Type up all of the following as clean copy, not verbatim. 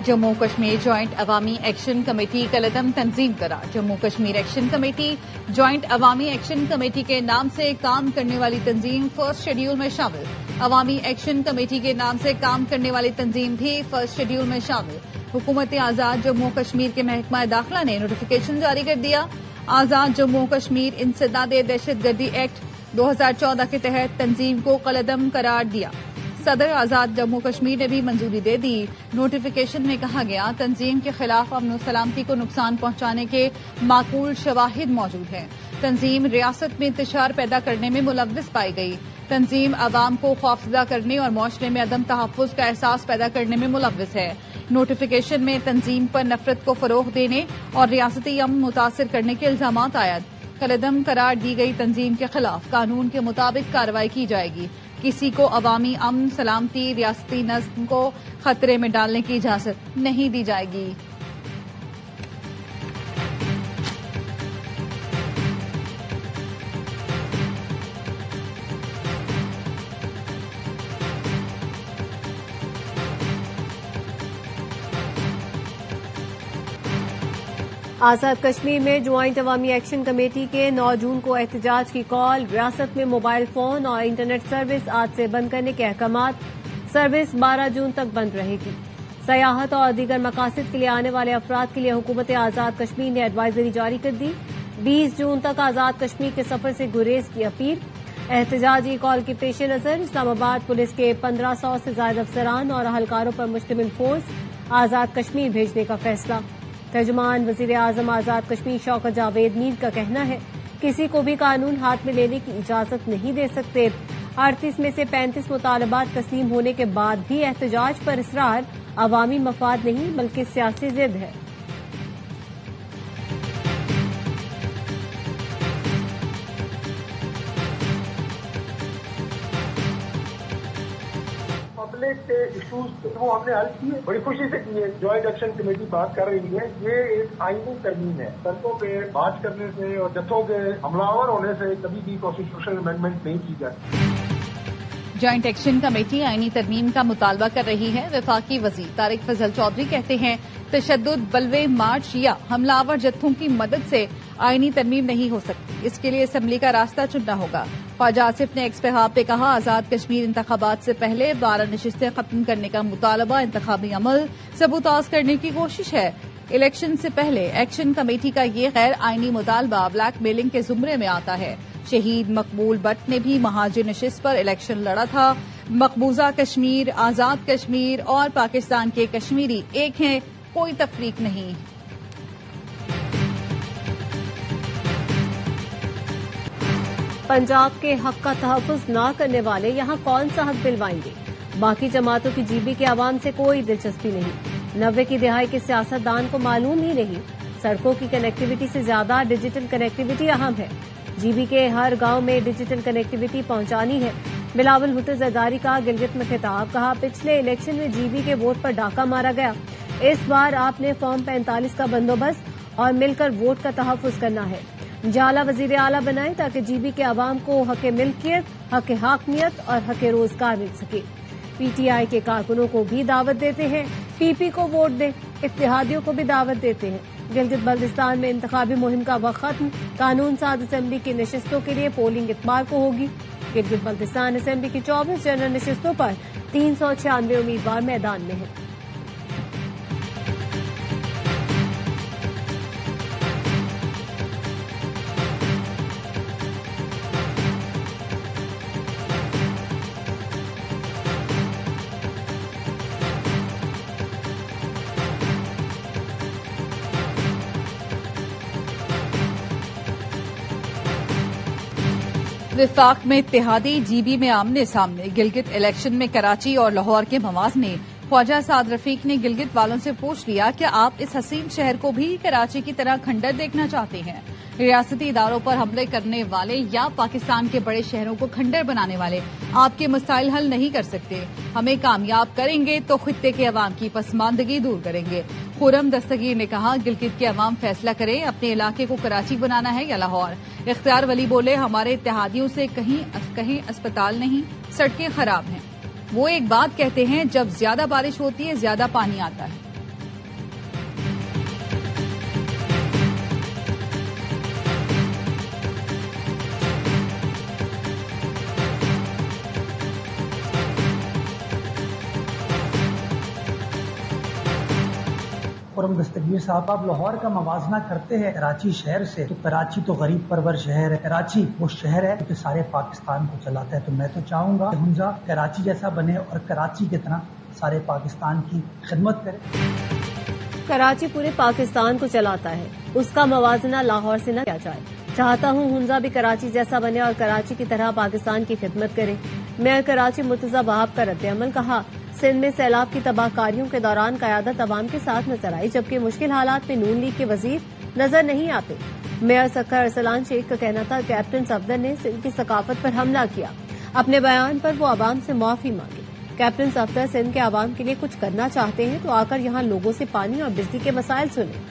Jammu Kashmir joint عوامی action committee کالعدم تنظیم قرار. Jammu Kashmir action committee joint عوامی ایکشن کمیٹی کے نام سے کام کرنے والی تنظیم فرسٹ شیڈول میں شامل. عوامی ایکشن کمیٹی کے نام سے کام کرنے والی تنظیم بھی فرسٹ شیڈول میں شامل. حکومت آزاد جموں کشمیر کے محکمہ داخلہ نے نوٹیفیکیشن جاری کر دیا. آزاد جموں کشمیر انسداد دہشت گردی ایکٹ 2014 کے تحت تنظیم کو کالعدم قرار دیا. صدر آزاد جموں کشمیر نے بھی منظوری دے دی. نوٹیفیکیشن میں کہا گیا تنظیم کے خلاف امن و سلامتی کو نقصان پہنچانے کے معقول شواہد موجود ہیں. تنظیم ریاست میں انتشار پیدا کرنے میں ملوث پائی گئی. تنظیم عوام کو خوفزدہ کرنے اور معاشرے میں عدم تحفظ کا احساس پیدا کرنے میں ملوث ہے. نوٹیفیکیشن میں تنظیم پر نفرت کو فروغ دینے اور ریاستی امن متاثر کرنے کے الزامات عائد. کالعدم قرار دی گئی تنظیم کے خلاف قانون کے مطابق کارروائی کی جائے گی. کسی کو عوامی امن سلامتی ریاستی نظم کو خطرے میں ڈالنے کی اجازت نہیں دی جائے گی. آزاد کشمیر میں جوائنٹ عوامی ایکشن کمیٹی کے 9 جون کو احتجاج کی کال. ریاست میں موبائل فون اور انٹرنیٹ سروس آج سے بند کرنے کے احکامات. سروس 12 جون تک بند رہے گی. سیاحت اور دیگر مقاصد کے لیے آنے والے افراد کے لیے حکومت آزاد کشمیر نے ایڈوائزری جاری کر دی. 20 جون تک آزاد کشمیر کے سفر سے گریز کی اپیل. احتجاجی کال کے پیش نظر اسلام آباد پولیس کے 1500 سے زائد افسران اور اہلکاروں پر مشتمل فورس آزاد کشمیر بھیجنے کا فیصلہ. ترجمان وزیر اعظم آزاد کشمیر شوکت جاوید میر کا کہنا ہے کسی کو بھی قانون ہاتھ میں لینے کی اجازت نہیں دے سکتے. 38 میں سے 35 مطالبات تسلیم ہونے کے بعد بھی احتجاج پر اصرار عوامی مفاد نہیں بلکہ سیاسی ضد ہے. پبلک کے ایشوز وہ ہم نے حل کیے, بڑی خوشی سے کیے. جوائنٹ ایکشن کمیٹی بات کر رہی ہے, یہ ایک آئینی ترمیم ہے. سڑکوں پہ مارچ کرنے سے اور جتھوں کے حملہ ہونے سے کبھی بھی کانسٹیٹیوشنل امینڈمنٹ نہیں کی جاتی. جوائنٹ ایکشن کمیٹی آئینی ترمیم کا مطالبہ کر رہی ہے. وفاقی وزیر طارق فضل چودھری کہتے ہیں تشدد, بلوے, مارچ یا حملہ آور جتھوں کی مدد سے آئینی ترمیم نہیں ہو سکتی. اس کے لیے اسمبلی کا راستہ چننا ہوگا. خواجہ آصف نے ایکس پیغام پہ کہا آزاد کشمیر انتخابات سے پہلے 12 نشستیں ختم کرنے کا مطالبہ انتخابی عمل سبوتاژ کرنے کی کوشش ہے. الیکشن سے پہلے ایکشن کمیٹی کا یہ غیر آئینی مطالبہ بلیک میلنگ کے زمرے میں آتا ہے. شہید مقبول بٹ نے بھی مہاجر نشست پر الیکشن لڑا تھا. مقبوضہ کشمیر, آزاد کشمیر اور پاکستان کے کشمیری ایک ہیں, کوئی تفریق نہیں. پنجاب کے حق کا تحفظ نہ کرنے والے یہاں کون سا حق دلوائیں گے؟ باقی جماعتوں کی جی بی کے عوام سے کوئی دلچسپی نہیں. 90 کی دہائی کے سیاستدان کو معلوم ہی نہیں سڑکوں کی کنیکٹیوٹی سے زیادہ ڈیجیٹل کنیکٹیوٹی اہم ہے. جی بی کے ہر گاؤں میں ڈیجیٹل کنیکٹیوٹی پہنچانی ہے. بلاول بھٹو زرداری کا گلگت میں خطاب. کہا پچھلے الیکشن میں جی بی کے ووٹ پر ڈاکہ مارا گیا. اس بار آپ نے فارم 45 کا بندوبست اور مل کر ووٹ کا تحفظ کرنا ہے. جالا وزیر اعلیٰ بنائیں تاکہ جی بی کے عوام کو حق ملکیت, حق حاکمیت اور حق روزگار مل سکے. پی ٹی آئی کے کارکنوں کو بھی دعوت دیتے ہیں پی پی کو ووٹ دیں. اتحادیوں کو بھی دعوت دیتے ہیں. گلگت بلتستان میں انتخابی مہم کا وقت ختم. قانون ساز اسمبلی کی نشستوں کے لیے پولنگ اتوار کو ہوگی. گلگت بلتستان اسمبلی کی 24 جنرل نشستوں پر 396 امیدوار میدان میں ہیں. وفاق میں اتحادی, جی بی میں آمنے سامنے. گلگت الیکشن میں کراچی اور لاہور کے موازنے. خواجہ سعد رفیق نے گلگت والوں سے پوچھ لیا کہ آپ اس حسین شہر کو بھی کراچی کی طرح کھنڈر دیکھنا چاہتے ہیں؟ ریاستی اداروں پر حملے کرنے والے یا پاکستان کے بڑے شہروں کو کھنڈر بنانے والے آپ کے مسائل حل نہیں کر سکتے. ہمیں کامیاب کریں گے تو خطے کے عوام کی پسماندگی دور کریں گے. خرم دستگیر نے کہا گلگت کے عوام فیصلہ کریں اپنے علاقے کو کراچی بنانا ہے یا لاہور. اختیار ولی بولے ہمارے اتحادیوں سے کہیں اسپتال نہیں, سڑکیں خراب ہیں. وہ ایک بات کہتے ہیں جب زیادہ بارش ہوتی ہے زیادہ پانی آتا ہے. خرم دستگیر صاحب، آپ لاہور کا موازنہ کرتے ہیں کراچی شہر سے، تو کراچی تو غریب پرور شہر ہے. کراچی وہ شہر ہے جو سارے پاکستان کو چلاتا ہے. تو میں تو چاہوں گا کہ حمزہ کراچی جیسا بنے اور کراچی کی طرح سارے پاکستان کی خدمت کرے. کراچی پورے پاکستان کو چلاتا ہے، اس کا موازنہ لاہور سے نہ کیا جائے. چاہتا ہوں حمزہ بھی کراچی جیسا بنے اور کراچی کی طرح پاکستان کی خدمت کرے. میئر کراچی مرتضی وہاب کا رد عمل. کہا سندھ میں سیلاب کی تباہ کاریوں کے دوران قیادت عوام کے ساتھ نظر آئی، جبکہ مشکل حالات میں نون لیگ کے وزیر نظر نہیں آتے. میئر سکھر ارسلان شیخ کا کہنا تھا کیپٹن صفدر نے سندھ کی ثقافت پر حملہ کیا، اپنے بیان پر وہ عوام سے معافی مانگے. کیپٹن صفدر سندھ کے عوام کے لیے کچھ کرنا چاہتے ہیں تو آ کر یہاں لوگوں سے پانی اور بجلی کے مسائل سنیں.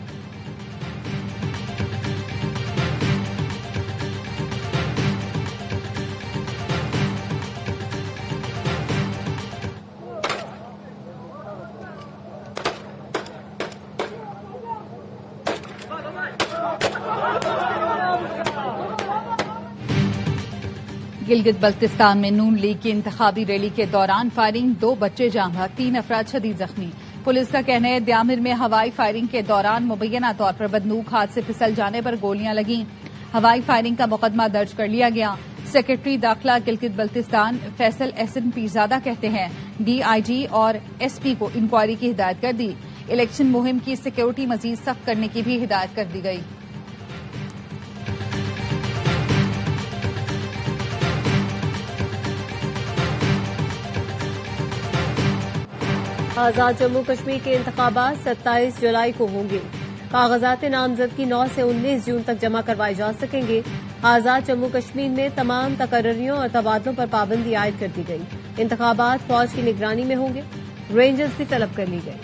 گلگت بلتستان میں نون لیگ کی انتخابی ریلی کے دوران فائرنگ، 2 بچے جاں بحق، 3 افراد شدید زخمی. پولیس کا کہنا ہے دیامر میں ہوائی فائرنگ کے دوران مبینہ طور پر بندوق ہاتھ سے پھسل جانے پر گولیاں لگیں. ہوائی فائرنگ کا مقدمہ درج کر لیا گیا. سیکرٹری داخلہ گلگت بلتستان فیصل احسن پیرزادہ کہتے ہیں ڈی آئی جی اور ایس پی کو انکوائری کی ہدایت کر دی. الیکشن مہم کی سیکورٹی مزید سخت کرنے کی بھی ہدایت کر دی گئی. آزاد جموں کشمیر کے انتخابات 27 جولائی کو ہوں گے. کاغذات نامزدگی 9 سے 19 جون تک جمع کروائے جا سکیں گے. آزاد جموں کشمیر میں تمام تقرریوں اور تبادلوں پر پابندی عائد کر دی گئی. انتخابات فوج کی نگرانی میں ہوں گے. رینجرز بھی طلب کر لی گئی.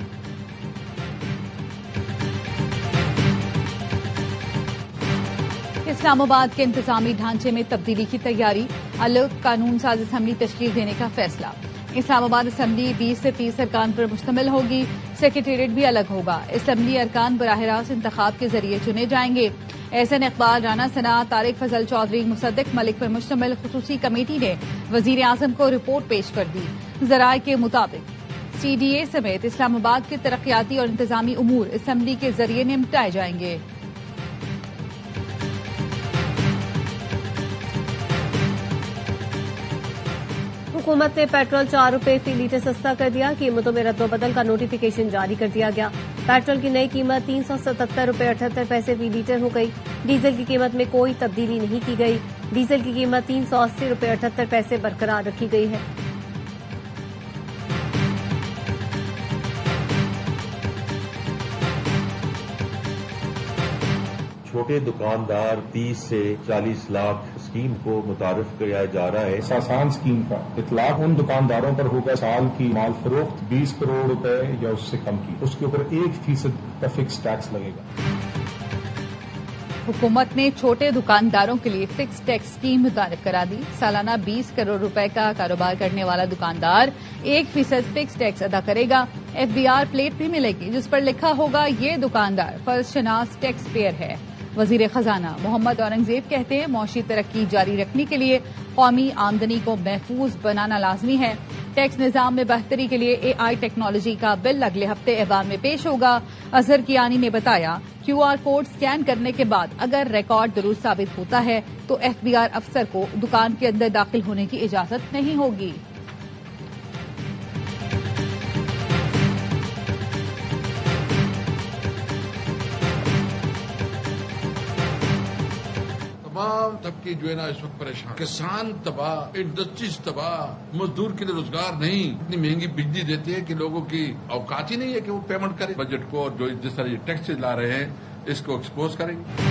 اسلام آباد کے انتظامی ڈھانچے میں تبدیلی کی تیاری، الگ قانون ساز اسمبلی تشکیل دینے کا فیصلہ. اسلام آباد اسمبلی 20 سے 30 ارکان پر مشتمل ہوگی. سیکریٹریٹ بھی الگ ہوگا. اسمبلی ارکان براہ راست انتخاب کے ذریعے چنے جائیں گے. احسن اقبال، رانا ثنا، طارق فضل چودھری، مصدق ملک پر مشتمل خصوصی کمیٹی نے وزیر اعظم کو رپورٹ پیش کر دی. ذرائع کے مطابق سی ڈی اے سمیت اسلام آباد کے ترقیاتی اور انتظامی امور اسمبلی کے ذریعے نمٹائے جائیں گے. حکومت نے پیٹرول 4 روپے فی لیٹر سستا کر دیا. قیمتوں میں رد و بدل کا نوٹیفیکیشن جاری کر دیا گیا. پیٹرول کی نئی قیمت 377 روپے 78 پیسے فی لیٹر ہو گئی. ڈیزل کی قیمت میں کوئی تبدیلی نہیں کی گئی. ڈیزل کی قیمت 380 روپے 78 پیسے برقرار رکھی گئی ہے. چھوٹے دکاندار 30 سے 40 لاکھ اسکیم کو متعارف کرایا جا رہا ہے. اس آسان اسکیم کا اطلاق ان دکانداروں پر ہوگا سال کی مال فروخت 20 کروڑ روپے یا اس سے کم کی، اس کے اوپر 1% کا فکس ٹیکس لگے گا. حکومت نے چھوٹے دکانداروں کے لیے فکس ٹیکس اسکیم متعارف کرا دی. سالانہ 20 کروڑ روپے کا کاروبار کرنے والا دکاندار 1% فکس ٹیکس ادا کرے گا. FBR پلیٹ بھی ملے گی جس پر لکھا ہوگا یہ دکاندار فرض شناس ٹیکس پیئر ہے. وزیر خزانہ محمد اورنگزیب کہتے ہیں معاشی ترقی جاری رکھنے کے لیے قومی آمدنی کو محفوظ بنانا لازمی ہے. ٹیکس نظام میں بہتری کے لیے AI ٹیکنالوجی کا بل اگلے ہفتے ایوان میں پیش ہوگا. اظہر کیانی نے بتایا QR کوڈ سکین کرنے کے بعد اگر ریکارڈ درست ثابت ہوتا ہے تو FBR افسر کو دکان کے اندر داخل ہونے کی اجازت نہیں ہوگی. تمام طبقے جو ہے نا اس وقت پریشان، کسان تباہ، انڈسٹریز تباہ، مزدور کے لیے روزگار نہیں. اتنی مہنگی بجلی دیتے ہیں کہ لوگوں کی اوقات ہی نہیں ہے کہ وہ پیمنٹ کرے. بجٹ کو جو جس طرح یہ ٹیکسز لا رہے ہیں اس کو ایکسپوز کریں گے.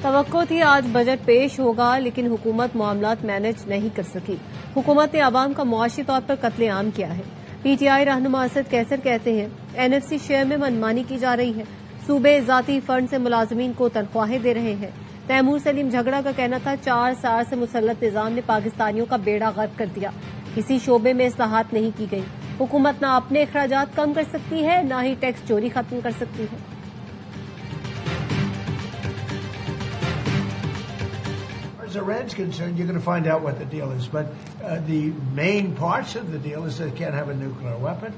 توقع تھی آج بجٹ پیش ہوگا لیکن حکومت معاملات مینج نہیں کر سکی. حکومت نے عوام کا معاشی طور پر قتل عام کیا ہے. PTI رہنما اسد کیسر کہتے ہیں NFC شیئر میں منمانی کی جا رہی ہے. صوبے ذاتی فنڈ سے ملازمین کو تنخواہیں دے رہے ہیں. تیمور سلیم جھگڑا کا کہنا تھا 4 سال سے مسلط نظام نے پاکستانیوں کا بیڑا غرق کر دیا. کسی شعبے میں اصلاحات نہیں کی گئی. حکومت نہ اپنے اخراجات کم کر سکتی ہے نہ ہی ٹیکس چوری ختم کر سکتی ہے. As Iran's concerned, you're going to find out what the deal is. But the main parts of the deal is that they can't have a nuclear weapon.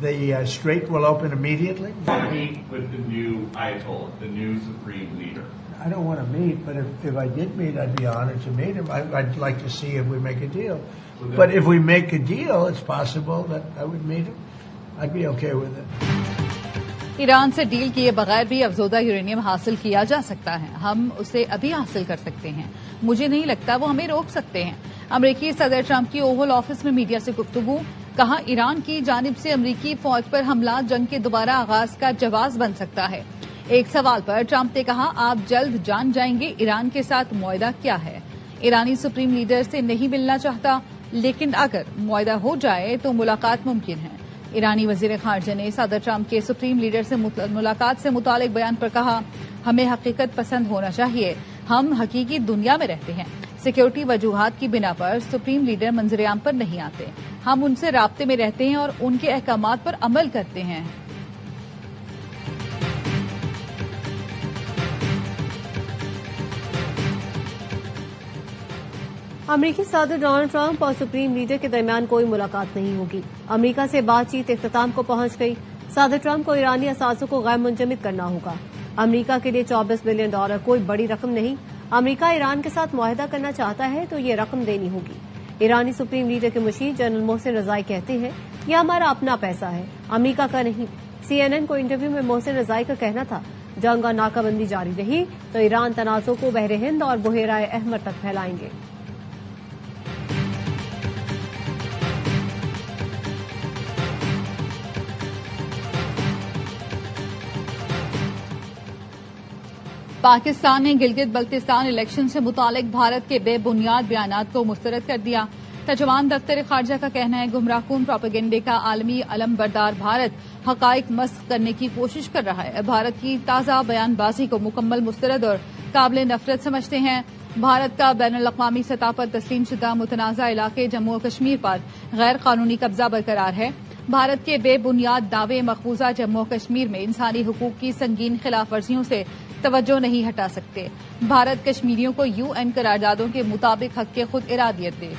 the strait will open immediately? Meet with the new Ayatollah, the new supreme leader. I don't want to meet, but if I did meet, I'd be honored to meet him. I'd like to see if we make a deal. But if we make a deal, it's possible that I would meet him. I'd be okay with it. Iran سے deal کیے بغیر بھی افزودہ uranium حاصل کیا جا سکتا ہے. ہم اسے ابھی حاصل کر سکتے ہیں. مجھے نہیں لگتا وہ ہمیں روک سکتے ہیں. امریکی صدر ٹرمپ کی اوول آفس میں میڈیا سے گفتگو. کہا ایران کی جانب سے امریکی فوج پر حملہ جنگ کے دوبارہ آغاز کا جواز بن سکتا ہے. ایک سوال پر ٹرمپ نے کہا آپ جلد جان جائیں گے ایران کے ساتھ معاہدہ کیا ہے. ایرانی سپریم لیڈر سے نہیں ملنا چاہتا لیکن اگر معاہدہ ہو جائے تو ملاقات ممکن ہے. ایرانی وزیر خارجہ نے صدر ٹرمپ کے سپریم لیڈر سے ملاقات سے متعلق بیان پر کہا ہمیں حقیقت پسند ہونا چاہیے. ہم حقیقی دنیا میں رہتے ہیں. سیکیورٹی وجوہات کی بنا پر سپریم لیڈر منظر عام پر نہیں آتے. ہم ان سے رابطے میں رہتے ہیں اور ان کے احکامات پر عمل کرتے ہیں. امریکی صدر ڈونلڈ ٹرمپ اور سپریم لیڈر کے درمیان کوئی ملاقات نہیں ہوگی. امریکہ سے بات چیت اختتام کو پہنچ گئی. صدر ٹرمپ کو ایرانی اثاثوں کو غیر منجمد کرنا ہوگا. امریکہ کے لیے $24 بلین کوئی بڑی رقم نہیں. امریکہ ایران کے ساتھ معاہدہ کرنا چاہتا ہے تو یہ رقم دینی ہوگی. ایرانی سپریم لیڈر کے مشیر جنرل محسن رضائی کہتے ہیں یہ ہمارا اپنا پیسہ ہے، امریکہ کا نہیں. CNN کو انٹرویو میں محسن رضائی کا کہنا تھا جنگ اور ناکہ بندی جاری رہی تو ایران تنازع کو بحر ہند اور بحیرہ احمر تک پھیلائیں گے. پاکستان نے گلگت بلتستان الیکشن سے متعلق بھارت کے بے بنیاد بیانات کو مسترد کر دیا. ترجمان دفتر خارجہ کا کہنا ہے گمراہ کن پروپیگنڈے کا عالمی علم بردار بھارت حقائق مسخ کرنے کی کوشش کر رہا ہے. بھارت کی تازہ بیان بازی کو مکمل مسترد اور قابل نفرت سمجھتے ہیں. بھارت کا بین الاقوامی سطح پر تسلیم شدہ متنازع علاقے جموں و کشمیر پر غیر قانونی قبضہ برقرار ہے. بھارت کے بے بنیاد دعوے مقبوضہ جموں و کشمیر میں انسانی حقوق کی سنگین خلاف ورزیوں سے توجہ نہیں ہٹا سکتے. بھارت کشمیریوں کو UN قراردادوں کے مطابق حق کے خود ارادیت دے.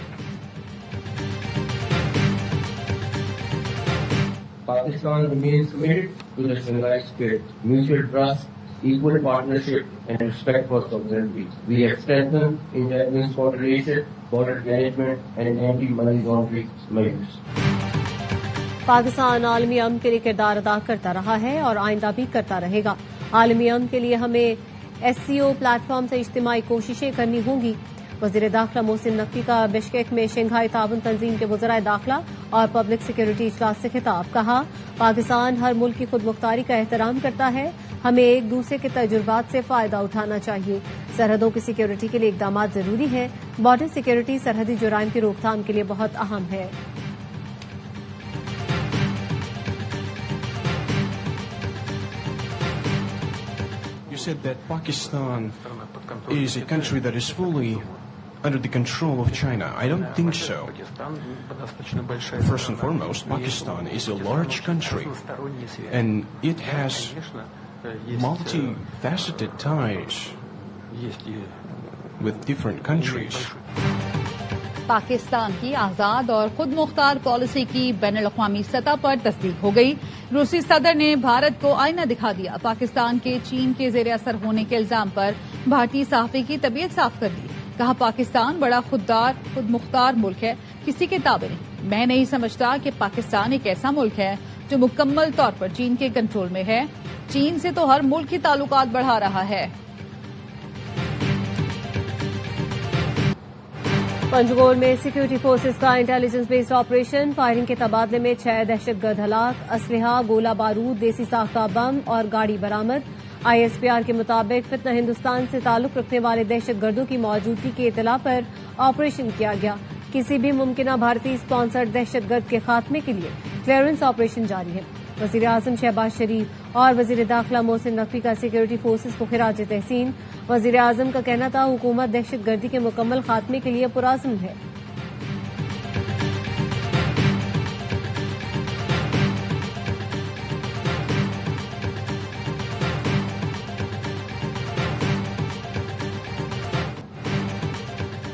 Pakistan remains committed to the Shanghai spirit, mutual trust, equal partnership and respect for sovereignty. We have strengthened intelligence coordination, border management and anti-money laundering measures. Pakistan عالمی امن کے لیے کردار ادا کرتا رہا ہے اور آئندہ بھی کرتا رہے گا. عالمی امن کے لیے ہمیں SCO پلیٹ فارم سے اجتماعی کوششیں کرنی ہوں گی. وزیر داخلہ محسن نقوی کا بشکیک میں شنگھائی تعاون تنظیم کے وزرائے داخلہ اور پبلک سیکورٹی اجلاس سے خطاب. کہا پاکستان ہر ملک کی خود مختاری کا احترام کرتا ہے. ہمیں ایک دوسرے کے تجربات سے فائدہ اٹھانا چاہیے. سرحدوں کی سیکورٹی کے لیے اقدامات ضروری ہیں. بارڈر سیکورٹی سرحدی جرائم کی روک تھام کے لیے بہت اہم ہے. You said that Pakistan is a country that is fully under the control of China. I don't think so. First and foremost, Pakistan is a large country and it has multifaceted ties with different countries. Pakistan کی آزاد اور خود مختار policy کی بین الاقوامی سطح پر تصدیق ہو گئی. روسی صدر نے بھارت کو آئینہ دکھا دیا. پاکستان کے چین کے زیر اثر ہونے کے الزام پر بھارتی صحافی کی طبیعت صاف کر دی. کہا پاکستان بڑا خود مختار ملک ہے، کسی کے تابع نہیں. میں نہیں سمجھتا کہ پاکستان ایک ایسا ملک ہے جو مکمل طور پر چین کے کنٹرول میں ہے. چین سے تو ہر ملک ہی تعلقات بڑھا رہا ہے. پنجگور میں سیکورٹی فورسز کا انٹیلیجنس بیسڈ آپریشن. فائرنگ کے تبادلے میں 6 دہشت گرد ہلاک. اسلحہ، گولہ بارود، دیسی ساختہ بم اور گاڑی برآمد. ISPR کے مطابق فتنہ ہندوستان سے تعلق رکھنے والے دہشت گردوں کی موجودگی کی اطلاع پر آپریشن کیا گیا. کسی بھی ممکنہ بھارتی اسپانسرڈ دہشت گرد کے خاتمے کے لیے کلیئرنس آپریشن جاری ہے. وزیر اعظم شہباز شریف اور وزیر داخلہ محسن نقوی کا سیکورٹی فورسز کو خراج تحسین. وزیر اعظم کا کہنا تھا حکومت دہشت گردی کے مکمل خاتمے کے لیے پرعزم ہے.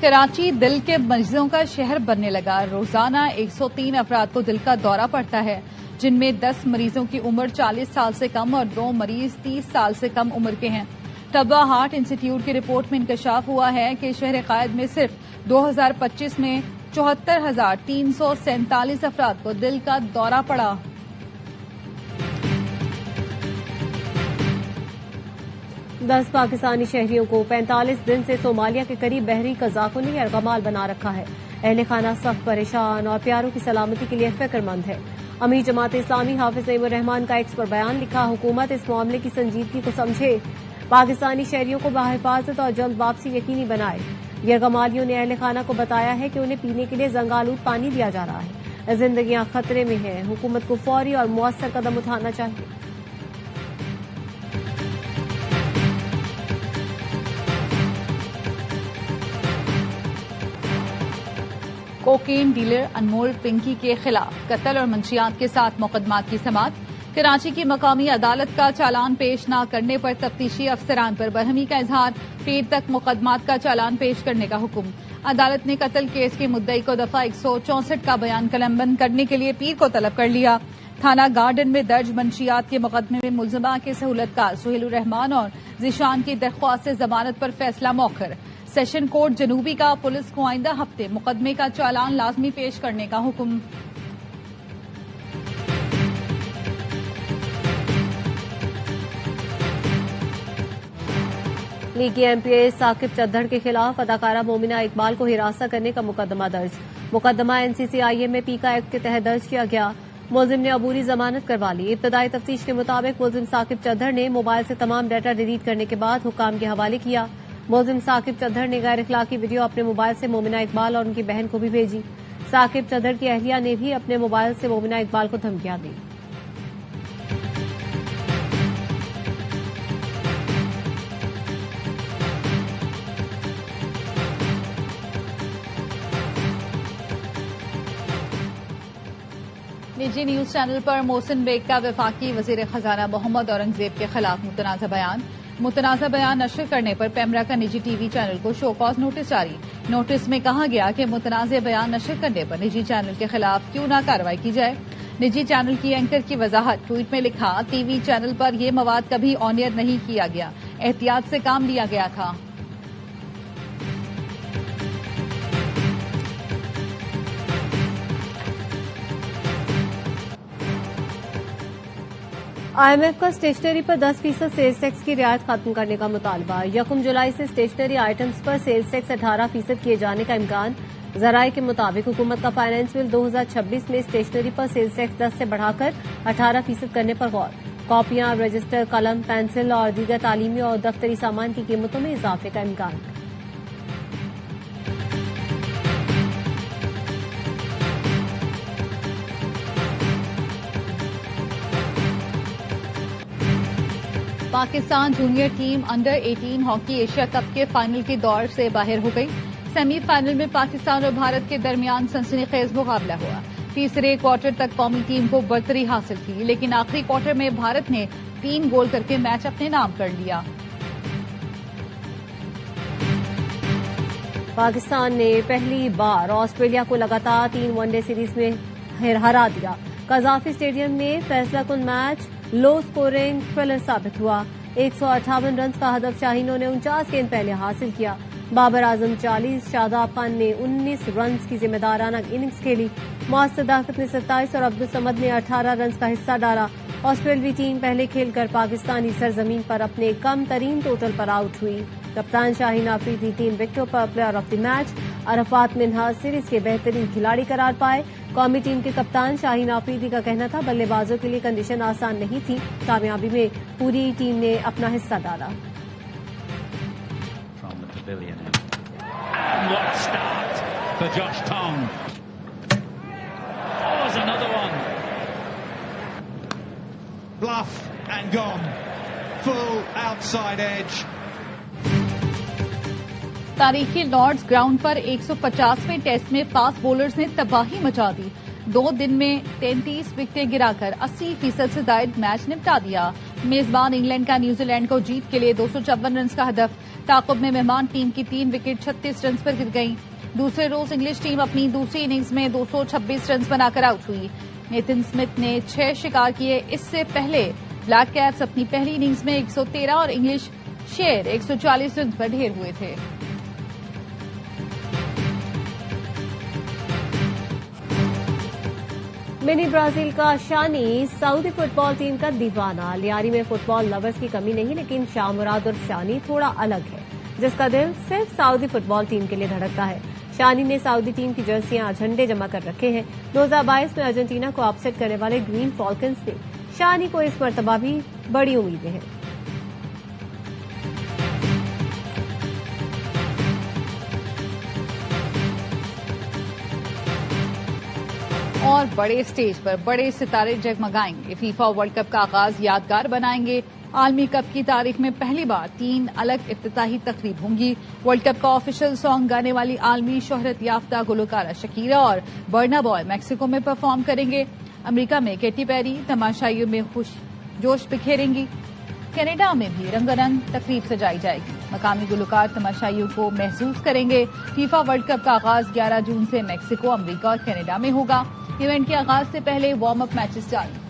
کراچی دل کے مریضوں کا شہر بننے لگا. روزانہ 103 افراد کو دل کا دورہ پڑتا ہے. جن میں 10 مریضوں کی عمر 40 سال سے کم اور 2 مریض 30 سال سے کم عمر کے ہیں۔ طبع ہارٹ انسٹیٹیوٹ کی رپورٹ میں انکشاف ہوا ہے کہ شہر قائد میں صرف 2025 میں 74,347 افراد کو دل کا دورہ پڑا۔ دس پاکستانی شہریوں کو 45 دن سے صومالیہ کے قریب بحری قزاقوں نے یرغمال بنا رکھا ہے۔ اہل خانہ سخت پریشان اور پیاروں کی سلامتی کے لیے فکر مند ہے۔ امیر جماعت اسلامی حافظ نعیم الرحمان کا ایکس پر بیان لکھا، حکومت اس معاملے کی سنجیدگی کو سمجھے، پاکستانی شہریوں کو بحفاظت اور جلد واپسی یقینی بنائے۔ یرغمالیوں نے اہل خانہ کو بتایا ہے کہ انہیں پینے کے لیے زنگ آلود پانی دیا جا رہا ہے، زندگیاں خطرے میں ہیں، حکومت کو فوری اور مؤثر قدم اٹھانا چاہیے۔ کوکین ڈیلر انمول پنکی کے خلاف قتل اور منشیات کے ساتھ مقدمات کی سماعت۔ کراچی کی مقامی عدالت کا چالان پیش نہ کرنے پر تفتیشی افسران پر برہمی کا اظہار، پیر تک مقدمات کا چالان پیش کرنے کا حکم۔ عدالت نے قتل کیس کے مدعی کو دفعہ 164 کا بیان قلمبند کرنے کے لیے پیر کو طلب کر لیا۔ تھانہ گارڈن میں درج منشیات کے مقدمے میں ملزمہ کے سہولت کار سہیل الرحمان اور ذیشان کی درخواست ضمانت پر فیصلہ مؤخر۔ سیشن کورٹ جنوبی کا پولیس کو آئندہ ہفتے مقدمے کا چالان لازمی پیش کرنے کا حکم۔ لیگی ایم پی اے ثاقب چدھڑ کے خلاف اداکارہ مومنہ اقبال کو ہراساں کرنے کا مقدمہ درج۔ مقدمہ NCCIA میں پیکا ایکٹ کے تحت درج کیا گیا۔ ملزم نے عبوری ضمانت کروا لی۔ ابتدائی تفتیش کے مطابق ملزم ثاقب چدھڑ نے موبائل سے تمام ڈیٹا ڈیلیٹ کرنے کے بعد حکام کے حوالے کیا۔ ملزم ثاقب چدھڑ نے غیر اخلاقی ویڈیو اپنے موبائل سے مومنہ اقبال اور ان کی بہن کو بھی بھیجی۔ ثاقب چدھڑ کی اہلیہ نے بھی اپنے موبائل سے مومنہ اقبال کو دھمکیاں دی۔ نجی نیوز چینل پر محسن بیگ کا وفاقی وزیر خزانہ محمد اورنگزیب کے خلاف متنازع بیان۔ متنازع بیان نشر کرنے پر پیمرا کا نجی ٹی وی چینل کو شو کاز نوٹس جاری۔ نوٹس میں کہا گیا کہ متنازع بیان نشر کرنے پر نجی چینل کے خلاف کیوں نہ کارروائی کی جائے۔ نجی چینل کی اینکر کی وضاحت، ٹویٹ میں لکھا، ٹی وی چینل پر یہ مواد کبھی آن ایئر نہیں کیا گیا، احتیاط سے کام لیا گیا تھا۔ IMF کا اسٹیشنری پر 10% سیلز ٹیکس کی رعایت ختم کرنے کا مطالبہ۔ 1 جولائی سے اسٹیشنری آئٹمز پر سیلز ٹیکس 18% کیے جانے کا امکان۔ ذرائع کے مطابق حکومت کا فائنانس بل 2026 میں اسٹیشنری پر سیلز ٹیکس 10 سے بڑھا کر 18% کرنے پر غور۔ کاپیاں، رجسٹر، قلم، پینسل اور دیگر تعلیمی اور دفتری سامان کی قیمتوں میں اضافے کا امکان۔ Pakistan junior team under 18 hockey Asia cup کے فائنل کے دور سے باہر ہو گئی۔ سیمی فائنل میں پاکستان اور بھارت کے درمیان سنسنی خیز مقابلہ ہوا۔ تیسرے کوارٹر تک قومی ٹیم کو برتری حاصل تھی، لیکن آخری کوارٹر میں بھارت نے 3 گول کر کے میچ اپنے نام کر لیا۔ پاکستان نے پہلی بار آسٹریلیا کو لگاتار 3 ون ڈے سیریز میں ہرا دیا۔ قذافی اسٹیڈیم میں فیصلہ کن میچ لو سکورنگ تھرلر ثابت ہوا۔ 158 رنز کا ہدف شاہینوں نے 49 گیند پہلے حاصل کیا۔ بابر اعظم 40، شاداب خان نے 19 رنز کی ذمہ دارانہ اننگز کھیلی۔ معصر داقت نے 27 اور عبدالصمد نے 18 رنز کا حصہ ڈالا۔ آسٹریلوی ٹیم پہلے کھیل کر پاکستانی سرزمین پر اپنے کم ترین ٹوٹل پر آؤٹ ہوئی۔ کپتان شاہین آفریدی 3 وکٹوں پر player of the match, Arafat Minhaj series کے بہترین کھلاڑی قرار پائے۔ قومی ٹیم کے کپتان شاہین آفریدی کا کہنا تھا بلے بازوں کے لیے کنڈیشن آسان نہیں تھی، کامیابی میں پوری ٹیم نے اپنا حصہ ڈالا۔ Bluff and gone. Full outside edge. تاریخی لارڈز گراؤنڈ پر 150ویں ٹیسٹ میں فاسٹ بولرز نے تباہی مچا دی۔ 2 دن میں 33 وکٹیں گرا کر 80% سے زائد میچ نپٹا دیا۔ میزبان انگلینڈ کا نیوزی لینڈ کو جیت کے لیے 254 رنز کا ہدف۔ تعاقب میں مہمان ٹیم کی 3 وکٹ 36 رنز پر گر گئیں۔ دوسرے روز انگلش ٹیم اپنی دوسری اننگز میں 226 رنز بنا کر آؤٹ ہوئی۔ نیتن اسمتھ نے 6 شکار کیے. اس سے پہلے بلیک کیپس اپنی پہلی اننگز میں 113 اور انگلش شیر 140 رن پر ڈھیر ہوئے تھے. منی برازیل کا شانی سعودی فٹ بال ٹیم کا دیوانہ. لیاری میں فٹ بال لورز کی کمی نہیں، لیکن شاہ مراد اور شانی تھوڑا الگ ہے، جس کا دل صرف سعودی فٹ بال ٹیم کے لیے دھڑکتا ہے. شانی نے سعودی ٹیم کی جرسیاں جھنڈے جمع کر رکھے ہیں. 2022 میں ارجنٹینا کو اپسیٹ کرنے والے گرین فالکنز نے شانی کو اس مرتبہ بھی بڑی امیدیں ہیں. اور بڑے اسٹیج پر بڑے ستارے جگمگائیں گے. فیفا ورلڈ کپ کا آغاز یادگار بنائیں گے. عالمی کپ کی تاریخ میں پہلی بار 3 الگ افتتاحی تقریب ہوں گی. ورلڈ کپ کا آفیشیل سانگ گانے والی عالمی شہرت یافتہ گلوکارہ شکیرا اور برنا بوائے میکسیکو میں پرفارم کریں گے. امریکہ میں کیٹی پیری تماشائیوں میں جوش بکھیریں گی. کینیڈا میں بھی رنگ رنگ تقریب سجائی جائے گی. مقامی گلوکار تماشائیوں کو محظوظ کریں گے. فیفا ورلڈ کپ کا آغاز 11 جون سے میکسیکو، امریکہ اور کینیڈا میں ہوگا. ایونٹ کے آغاز سے پہلے وارم اپ میچز جاری.